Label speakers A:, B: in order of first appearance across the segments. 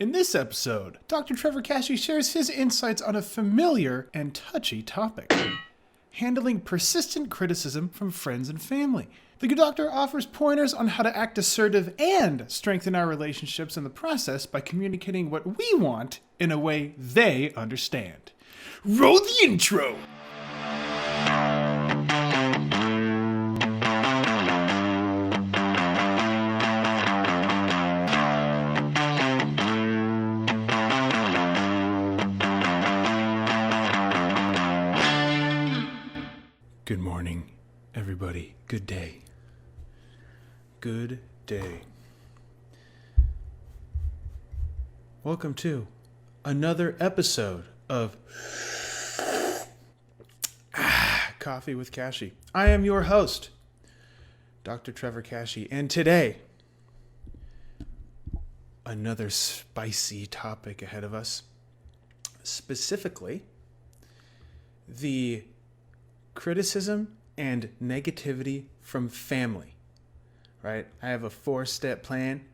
A: In this episode, Dr. Trevor Kashey shares his insights on a familiar and touchy topic: handling persistent criticism from friends and family. The good doctor offers pointers on how to act assertive and strengthen our relationships in the process by communicating what we want in a way they understand. Roll the intro! Good morning, everybody. Good day. Good day. Welcome to another episode of Coffee with Kashey. I am your host, Dr. Trevor Kashey, and today, another spicy topic ahead of us. Specifically, the criticism and negativity from family, right? I have a 4-step plan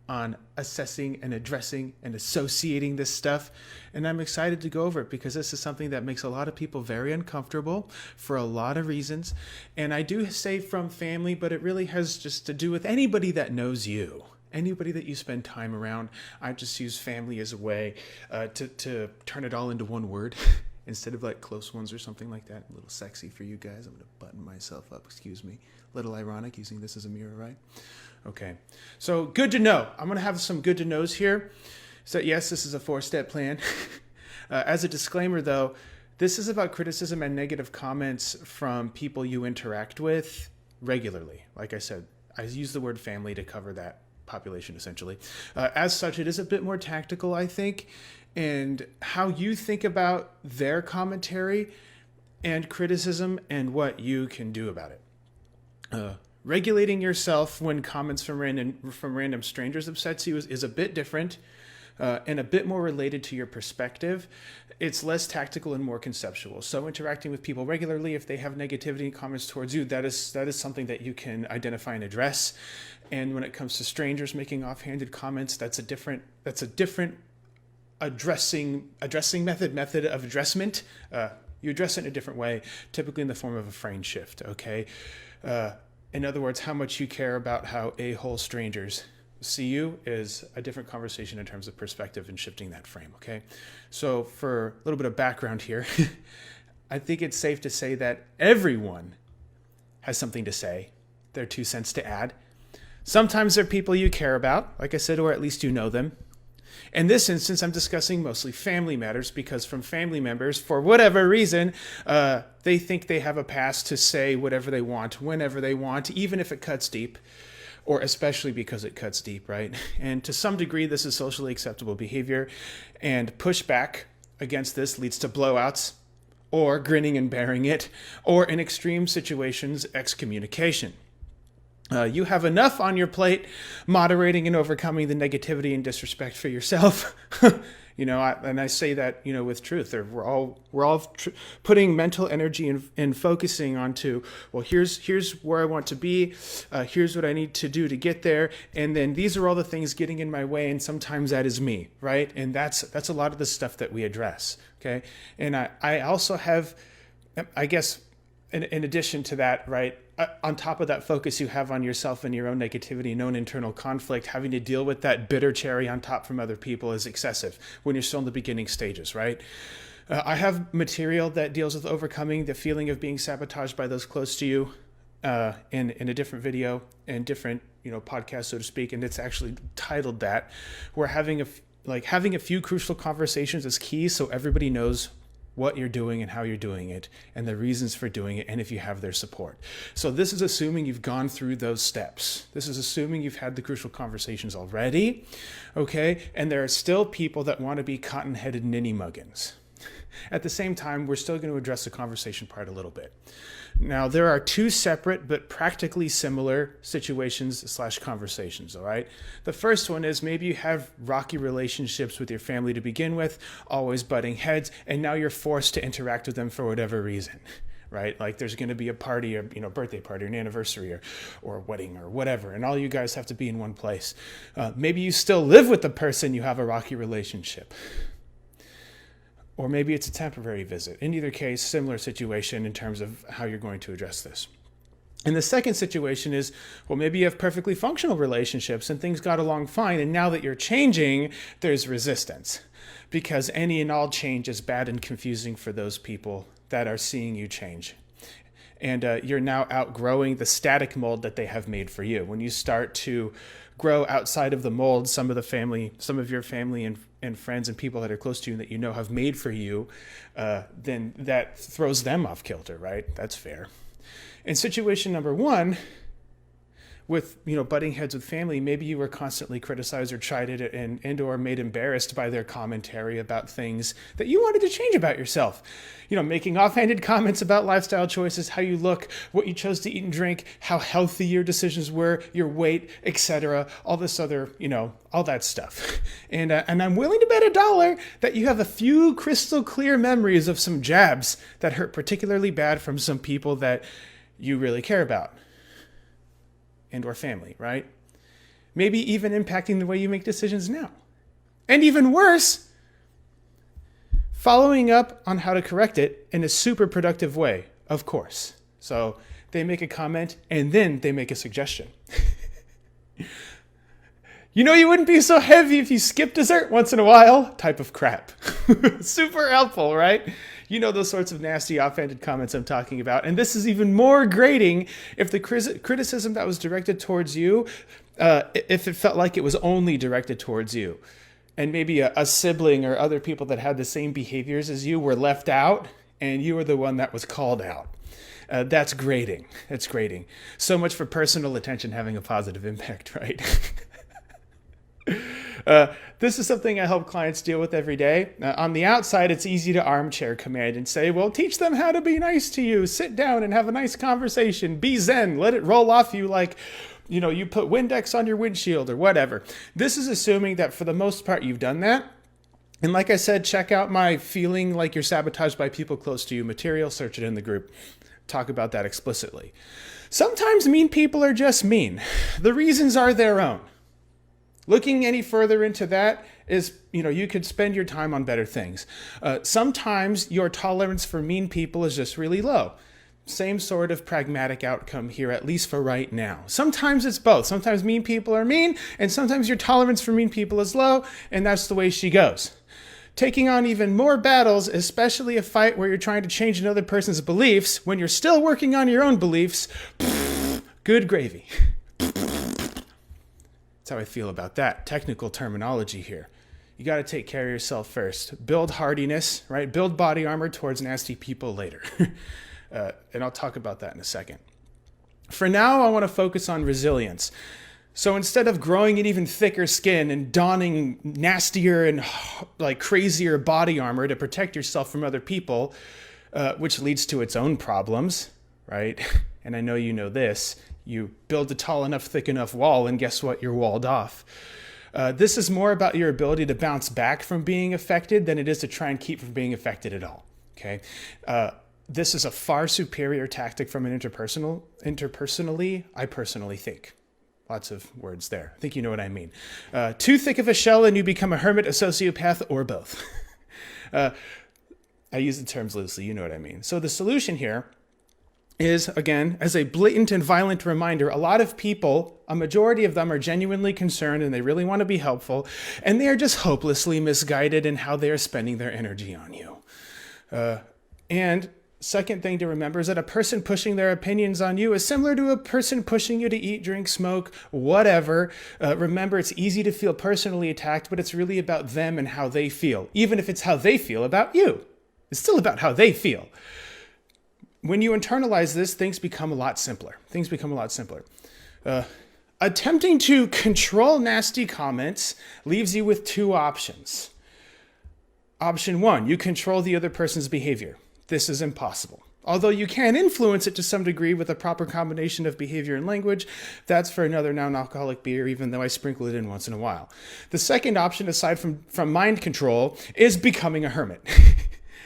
A: on assessing and addressing and associating this stuff, and I'm excited to go over it because this is something that makes a lot of people very uncomfortable for a lot of reasons. And I do say from family, but it really has just to do with anybody that knows you. Anybody that you spend time around. I just use family as a way to turn it all into one word. Instead of like close ones or something like that. A little sexy for you guys. I'm going to button myself up. Excuse me. A little ironic using this as a mirror, right? Okay. So good to know. I'm going to have some good to knows here. So yes, this is a 4-step plan. As a disclaimer though, this is about criticism and negative comments from people you interact with regularly. Like I said, I use the word family to cover that population essentially. As such, it is a bit more tactical, I think. And how you think about their commentary and criticism and what you can do about it. Regulating yourself when comments from random strangers upsets you is a bit different and a bit more related to your perspective. It's less tactical and more conceptual. So interacting with people regularly, if they have negativity and comments towards you, that is something that you can identify and address. And when it comes to strangers making offhanded comments, that's a different addressing method of addressment. You address it in a different way, typically in the form of a frame shift, okay? In other words, how much you care about how a-hole strangers see you is a different conversation in terms of perspective and shifting that frame, okay? So for a little bit of background here, I think it's safe to say that everyone has something to say, their 2 cents to add. Sometimes they're people you care about, like I said, or at least you know them. In this instance, I'm discussing mostly family matters because from family members, for whatever reason, they think they have a pass to say whatever they want, whenever they want, even if it cuts deep, or especially because it cuts deep, right? And to some degree, this is socially acceptable behavior, and pushback against this leads to blowouts, or grinning and bearing it, or in extreme situations, excommunication. You have enough on your plate moderating and overcoming the negativity and disrespect for yourself. I say that, with truth. We're all putting mental energy and focusing onto, well, here's where I want to be. Here's what I need to do to get there. And then these are all the things getting in my way. And sometimes that is me, right? And that's a lot of the stuff that we address. Okay. And I also have, I guess, in addition to that, right, on top of that focus you have on yourself and your own negativity and own internal conflict, having to deal with that bitter cherry on top from other people is excessive when you're still in the beginning stages, right? I have material that deals with overcoming the feeling of being sabotaged by those close to you in a different video and different, podcast, so to speak, and it's actually titled that. We're having a few crucial conversations is key so everybody knows what you're doing and how you're doing it and the reasons for doing it and if you have their support. So this is assuming you've gone through those steps. This is assuming you've had the crucial conversations already, okay? And there are still people that want to be cotton-headed ninny-muggins. At the same time, we're still going to address the conversation part a little bit. Now, there are 2 separate but practically similar situations/conversations, all right? The first one is maybe you have rocky relationships with your family to begin with, always butting heads, and now you're forced to interact with them for whatever reason, right? Like there's going to be a party, or birthday party, or an anniversary, or a wedding, or whatever, and all you guys have to be in one place. Maybe you still live with the person, you have a rocky relationship. Or maybe it's a temporary visit. In either case, similar situation in terms of how you're going to address this. And the second situation is, well, maybe you have perfectly functional relationships and things got along fine, and now that you're changing, there's resistance. Because any and all change is bad and confusing for those people that are seeing you change. And you're now outgrowing the static mold that they have made for you. When you start to grow outside of the mold, some of your family and friends and people that are close to you that you know have made for you, then that throws them off kilter, right? That's fair. In situation number one, with butting heads with family, maybe you were constantly criticized or chided and or made embarrassed by their commentary about things that you wanted to change about yourself. Making offhanded comments about lifestyle choices, how you look, what you chose to eat and drink, how healthy your decisions were, your weight, etc. All this other, all that stuff. And I'm willing to bet $1 that you have a few crystal clear memories of some jabs that hurt particularly bad from some people that you really care about. And or family, right? Maybe even impacting the way you make decisions now. And even worse, following up on how to correct it in a super productive way, of course. So they make a comment and then they make a suggestion. You wouldn't be so heavy if you skipped dessert once in a while type of crap. Super helpful, right? Those sorts of nasty, offhanded comments I'm talking about. And this is even more grating if the criticism that was directed towards you, if it felt like it was only directed towards you. And maybe a sibling or other people that had the same behaviors as you were left out, and you were the one that was called out. That's grating. That's grating. So much for personal attention having a positive impact, right? This is something I help clients deal with every day. On the outside, it's easy to armchair command and say, well, teach them how to be nice to you. Sit down and have a nice conversation. Be zen. Let it roll off you like, you put Windex on your windshield or whatever. This is assuming that for the most part, you've done that. And like I said, check out my feeling like you're sabotaged by people close to you material. Search it in the group. Talk about that explicitly. Sometimes mean people are just mean. The reasons are their own. Looking any further into that is, you could spend your time on better things. Sometimes your tolerance for mean people is just really low. Same sort of pragmatic outcome here, at least for right now. Sometimes it's both. Sometimes mean people are mean, and sometimes your tolerance for mean people is low, and that's the way she goes. Taking on even more battles, especially a fight where you're trying to change another person's beliefs when you're still working on your own beliefs, good gravy. That's how I feel about that. Technical terminology here. You got to take care of yourself first. Build hardiness, right? Build body armor towards nasty people later. And I'll talk about that in a second. For now, I want to focus on resilience. So instead of growing an even thicker skin and donning nastier and crazier body armor to protect yourself from other people, which leads to its own problems, right? And I know you know this. You build a tall enough, thick enough wall, and guess what? You're walled off. This is more about your ability to bounce back from being affected than it is to try and keep from being affected at all. Okay. This is a far superior tactic from an interpersonally, I personally think. Lots of words there. I think you know what I mean. Too thick of a shell and you become a hermit, a sociopath, or both. I use the terms loosely. You know what I mean. So the solution here is, again, as a blatant and violent reminder, a lot of people, a majority of them are genuinely concerned and they really want to be helpful, and they are just hopelessly misguided in how they are spending their energy on you. And second thing to remember is that a person pushing their opinions on you is similar to a person pushing you to eat, drink, smoke, whatever. Remember, it's easy to feel personally attacked, but it's really about them and how they feel. Even if it's how they feel about you, it's still about how they feel. When you internalize this, things become a lot simpler. Attempting to control nasty comments leaves you with two options. Option one, you control the other person's behavior. This is impossible. Although you can influence it to some degree with a proper combination of behavior and language, that's for another non-alcoholic beer, even though I sprinkle it in once in a while. The second option, aside from mind control, is becoming a hermit.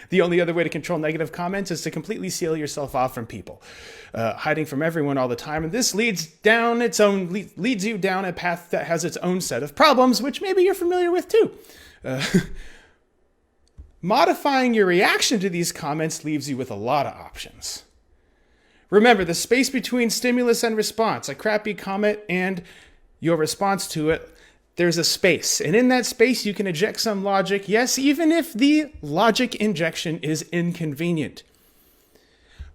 A: The only other way to control negative comments is to completely seal yourself off from people, hiding from everyone all the time. And this leads you down a path that has its own set of problems, which maybe you're familiar with too. Modifying your reaction to these comments leaves you with a lot of options. Remember, the space between stimulus and response, a crappy comment and your response to it, there's a space. And in that space, you can inject some logic. Yes, even if the logic injection is inconvenient.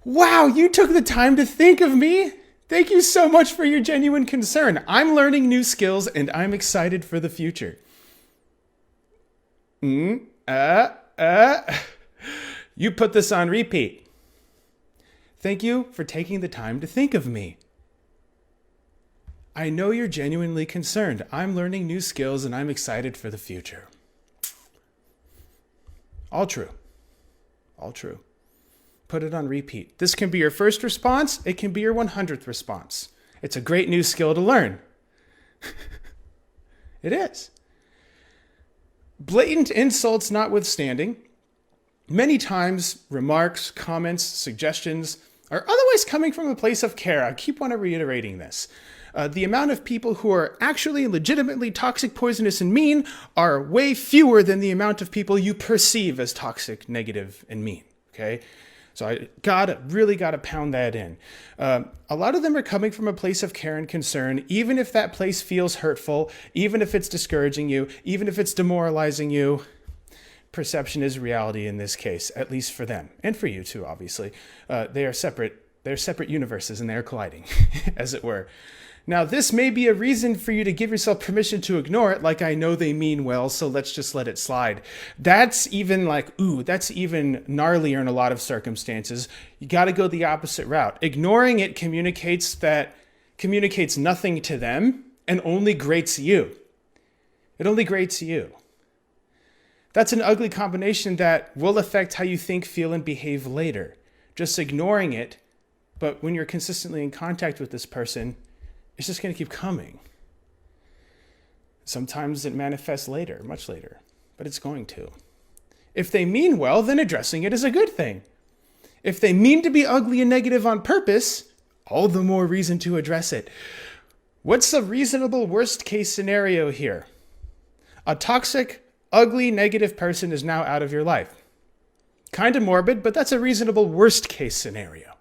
A: Wow, you took the time to think of me. Thank you so much for your genuine concern. I'm learning new skills and I'm excited for the future. You put this on repeat. Thank you for taking the time to think of me. I know you're genuinely concerned. I'm learning new skills and I'm excited for the future. All true. All true. Put it on repeat. This can be your first response. It can be your 100th response. It's a great new skill to learn. It is. Blatant insults notwithstanding, many times remarks, comments, suggestions are otherwise coming from a place of care. I keep on reiterating this. The amount of people who are actually legitimately toxic, poisonous, and mean are way fewer than the amount of people you perceive as toxic, negative, and mean. Okay? So I really gotta pound that in. A lot of them are coming from a place of care and concern, even if that place feels hurtful, even if it's discouraging you, even if it's demoralizing you. Perception is reality in this case, at least for them, and for you too, obviously. They're separate universes and they're colliding, as it were. Now, this may be a reason for you to give yourself permission to ignore it, like I know they mean well, so let's just let it slide. That's even that's even gnarlier in a lot of circumstances. You got to go the opposite route. Ignoring it communicates nothing to them and only grates you. It only grates you. That's an ugly combination that will affect how you think, feel, and behave later. Just ignoring it, but when you're consistently in contact with this person, it's just going to keep coming. Sometimes it manifests later, much later, but it's going to. If they mean well, then addressing it is a good thing. If they mean to be ugly and negative on purpose, all the more reason to address it. What's the reasonable worst case scenario here? A toxic, ugly, negative person is now out of your life. Kind of morbid, but that's a reasonable worst case scenario.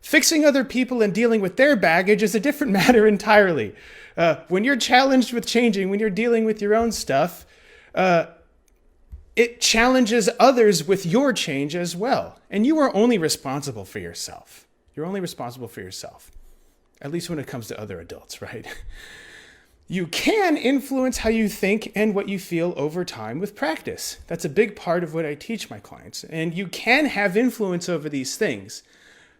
A: Fixing other people and dealing with their baggage is a different matter entirely. When you're challenged with changing, when you're dealing with your own stuff, it challenges others with your change as well. And you are only responsible for yourself. You're only responsible for yourself. At least when it comes to other adults, right? You can influence how you think and what you feel over time with practice. That's a big part of what I teach my clients. And you can have influence over these things.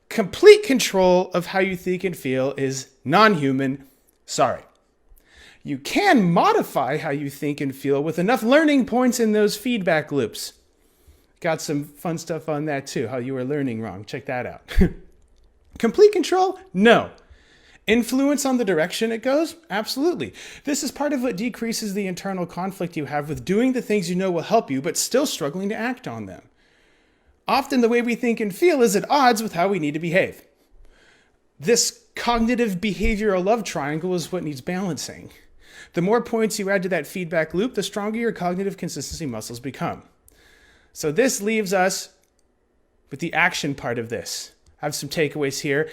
A: Complete control of how you think and feel is non-human. Sorry. You can modify how you think and feel with enough learning points in those feedback loops. Got some fun stuff on that too, how you were learning wrong. Check that out. Complete control? No. Influence on the direction it goes? Absolutely. This is part of what decreases the internal conflict you have with doing the things you know will help you, but still struggling to act on them. Often the way we think and feel is at odds with how we need to behave. This cognitive behavioral love triangle is what needs balancing. The more points you add to that feedback loop, the stronger your cognitive consistency muscles become. So this leaves us with the action part of this. I have some takeaways here.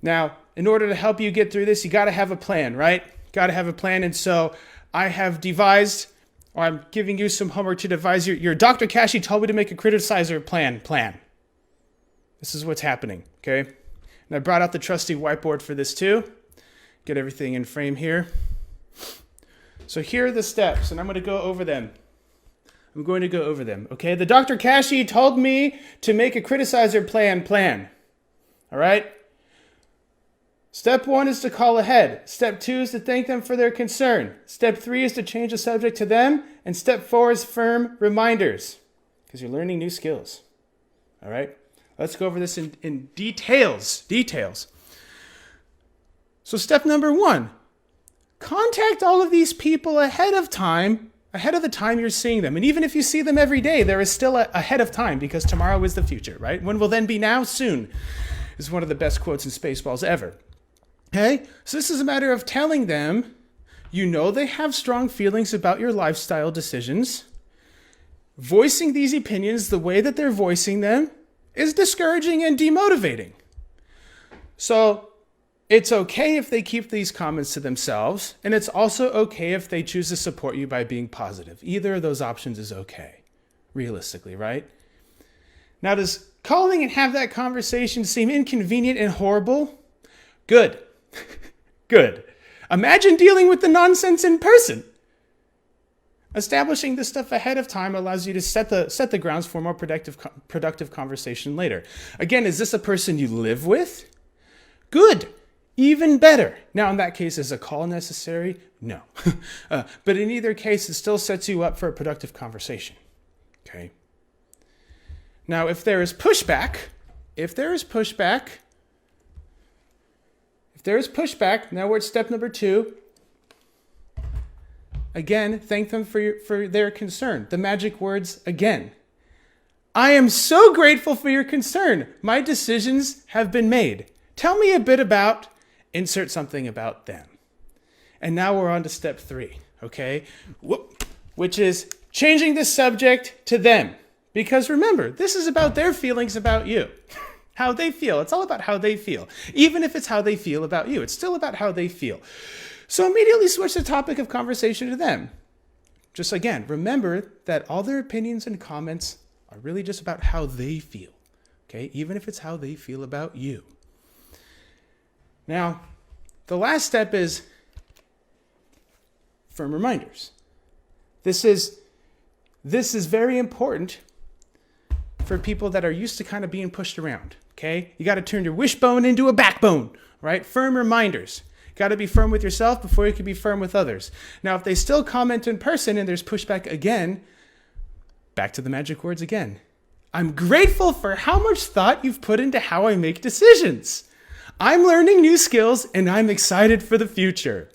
A: Now, in order to help you get through this, you got to have a plan, right? Got to have a plan. And so I have devised, or I'm giving you some homework to devise. Your Dr. Kashey told me to make a criticizer plan. This is what's happening, okay? And I brought out the trusty whiteboard for this too. Get everything in frame here. So here are the steps, and I'm going to go over them. Okay? The Dr. Kashey told me to make a criticizer plan. All right? Step 1 is to call ahead. Step 2 is to thank them for their concern. Step 3 is to change the subject to them. And step 4 is firm reminders, because you're learning new skills. All right? Let's go over this in details. So step number 1, contact all of these people ahead of time ahead of the time you're seeing them. And even if you see them every day, there is still ahead of time because tomorrow is the future, right? When will then be now? Soon is one of the best quotes in Spaceballs ever. Okay? So this is a matter of telling them, you know they have strong feelings about your lifestyle decisions. Voicing these opinions the way that they're voicing them is discouraging and demotivating. So it's okay if they keep these comments to themselves, and it's also okay if they choose to support you by being positive. Either of those options is okay, realistically, right? Now, does calling and have that conversation seem inconvenient and horrible? Good. Good. Imagine dealing with the nonsense in person. Establishing this stuff ahead of time allows you to set the grounds for a more productive conversation later. Again, is this a person you live with? Good. Even better. Now, in that case, is a call necessary? No. But in either case, it still sets you up for a productive conversation. Okay. Now, if there is pushback, now we're at step number 2. Again, thank them for their concern. The magic words again. I am so grateful for your concern. My decisions have been made. Tell me a bit about, insert something about them. And now we're on to step 3, okay? Which is changing the subject to them. Because remember, this is about their feelings about you. How they feel. It's all about how they feel. Even if it's how they feel about you, it's still about how they feel. So immediately switch the topic of conversation to them. Just again, remember that all their opinions and comments are really just about how they feel. Okay? Even if it's how they feel about you. Now, the last step is firm reminders. This is very important for people that are used to kind of being pushed around. Okay? You got to turn your wishbone into a backbone, right? Firm reminders. Got to be firm with yourself before you can be firm with others. Now, if they still comment in person and there's pushback again, back to the magic words again. I'm grateful for how much thought you've put into how I make decisions. I'm learning new skills and I'm excited for the future.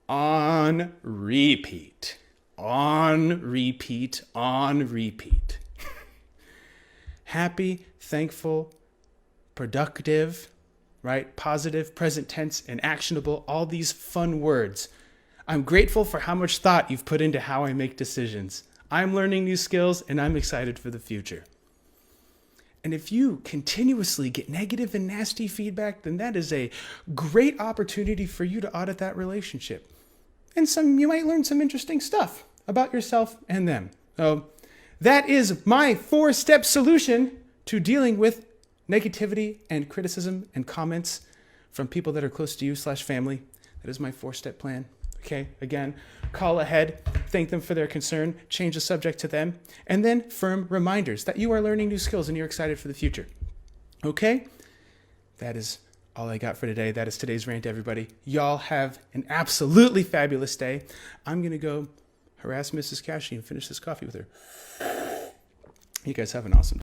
A: On repeat. On repeat. On repeat. Happy, thankful, productive, right? Positive, present tense, and actionable, all these fun words. I'm grateful for how much thought you've put into how I make decisions. I'm learning new skills, and I'm excited for the future. And if you continuously get negative and nasty feedback, then that is a great opportunity for you to audit that relationship. And you might learn some interesting stuff about yourself and them. So that is my 4-step solution to dealing with negativity and criticism and comments from people that are close to you /family. That is my 4-step plan. Okay, again, call ahead, thank them for their concern, change the subject to them, and then firm reminders that you are learning new skills and you're excited for the future. Okay, that is all I got for today. That is today's rant, everybody. Y'all have an absolutely fabulous day. I'm going to go harass Mrs. Kashey and finish this coffee with her. You guys have an awesome day.